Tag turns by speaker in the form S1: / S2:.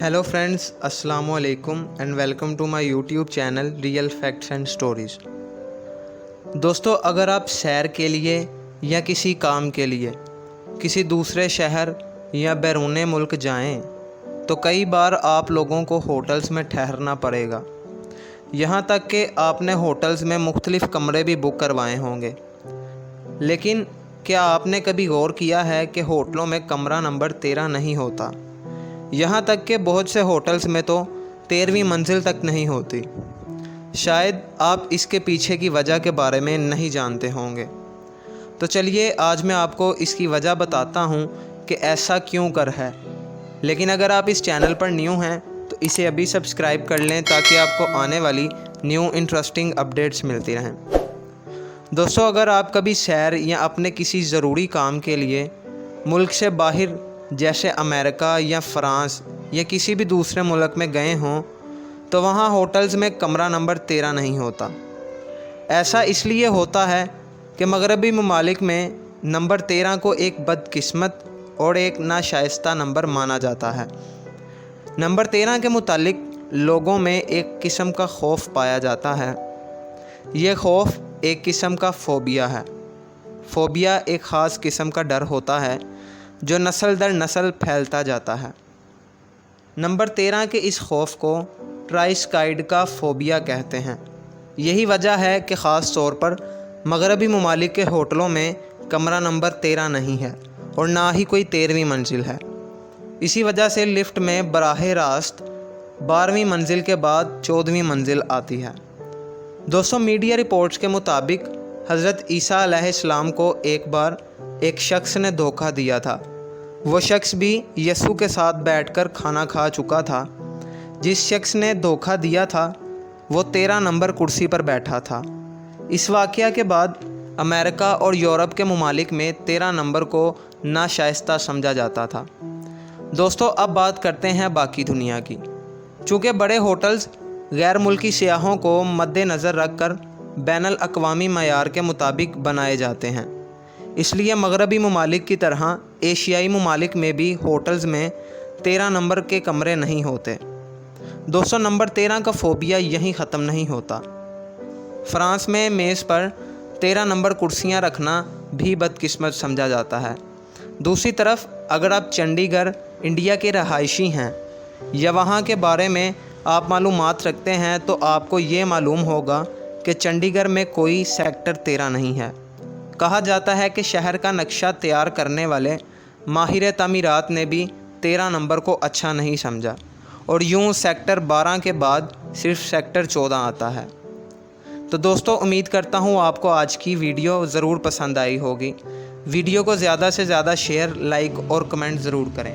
S1: Hello friends, अस्सलाम वालेकुम and welcome to my YouTube channel real facts and stories. दोस्तों, अगर आप सैर के लिए या किसी काम के लिए किसी दूसरे शहर या बैरून मुल्क जाएं, तो कई बार आप लोगों को होटल्स में ठहरना पड़ेगा। यहाँ तक कि आपने होटल्स में मुख्तलिफ़ कमरे भी बुक करवाए होंगे। लेकिन क्या आपने कभी गौर किया है कि होटलों में कमरा नंबर 13 नहीं होता? यहाँ तक कि बहुत से होटल्स में तो 13वीं मंजिल तक नहीं होती। शायद आप इसके पीछे की वजह के बारे में नहीं जानते होंगे। तो चलिए आज मैं आपको इसकी वजह बताता हूँ कि ऐसा क्यों कर है। लेकिन अगर आप इस चैनल पर न्यू हैं तो इसे अभी सब्सक्राइब कर लें ताकि आपको आने वाली न्यू इंटरेस्टिंग अपडेट्स मिलती रहें। दोस्तों, अगर आप कभी सैर या अपने किसी ज़रूरी काम के लिए मुल्क से बाहर जैसे अमेरिका या फ़्रांस या किसी भी दूसरे मुल्क में गए हों, तो वहाँ होटल्स में कमरा नंबर 13 नहीं होता। ऐसा इसलिए होता है कि मगरबी ममालिक में नंबर 13 को एक बदकिस्मत और एक नाशाइस्ता नंबर माना जाता है। नंबर 13 के मुतालिक लोगों में एक किस्म का खौफ पाया जाता है। ये खौफ एक किस्म का फ़ोबिया है। फ़ोबिया एक ख़ास किस्म का डर होता है जो नस्ल दर नस्ल फैलता जाता है। नंबर 13 के इस खौफ को ट्राइस्काइड का फ़ोबिया कहते हैं। यही वजह है कि ख़ास तौर पर मगरबी ममालिक के होटलों में कमरा नंबर 13 नहीं है और ना ही कोई 13वीं मंजिल है। इसी वजह से लिफ्ट में बराह रास्त 12वीं मंजिल के बाद 14वीं मंजिल आती है। दोस्तों, मीडिया रिपोर्ट्स के मुताबिक हज़रत ईसा अलैहिस्सलाम को एक बार एक शख्स ने धोखा दिया था। वो शख्स भी यसू के साथ बैठकर खाना खा चुका था। जिस शख्स ने धोखा दिया था वो 13 नंबर कुर्सी पर बैठा था। इस वाक़या के बाद अमेरिका और यूरोप के ममालिक में 13 नंबर को नाशाइस्ता समझा जाता था। दोस्तों, अब बात करते हैं बाकी दुनिया की। चूँकि बड़े होटल्स गैर मुल्की सियाहों को मद्देनज़र रख कर बैनुल अक़वामी मयार के मुताबिक बनाए जाते हैं, इसलिए मगरबी ममालिक की तरह एशियाई ममालिक में भी होटल्स में 13 नंबर के कमरे नहीं होते। दोस्तों, नंबर 13 का फ़ोबिया यहीं ख़त्म नहीं होता। फ़्रांस में मेज़ पर 13 नंबर कुर्सियां रखना भी बदकिस्मत समझा जाता है। दूसरी तरफ अगर आप चंडीगढ़ इंडिया के रहायशी हैं या वहाँ के बारे में आप मालूमात रखते हैं, तो आपको ये मालूम होगा कि चंडीगढ़ में कोई सेक्टर 13 नहीं है। कहा जाता है कि शहर का नक्शा तैयार करने वाले माहिर तामीरात ने भी 13 नंबर को अच्छा नहीं समझा और यूं सेक्टर 12 के बाद सिर्फ सेक्टर 14 आता है। तो दोस्तों, उम्मीद करता हूं आपको आज की वीडियो ज़रूर पसंद आई होगी। वीडियो को ज़्यादा से ज़्यादा शेयर, लाइक और कमेंट ज़रूर करें।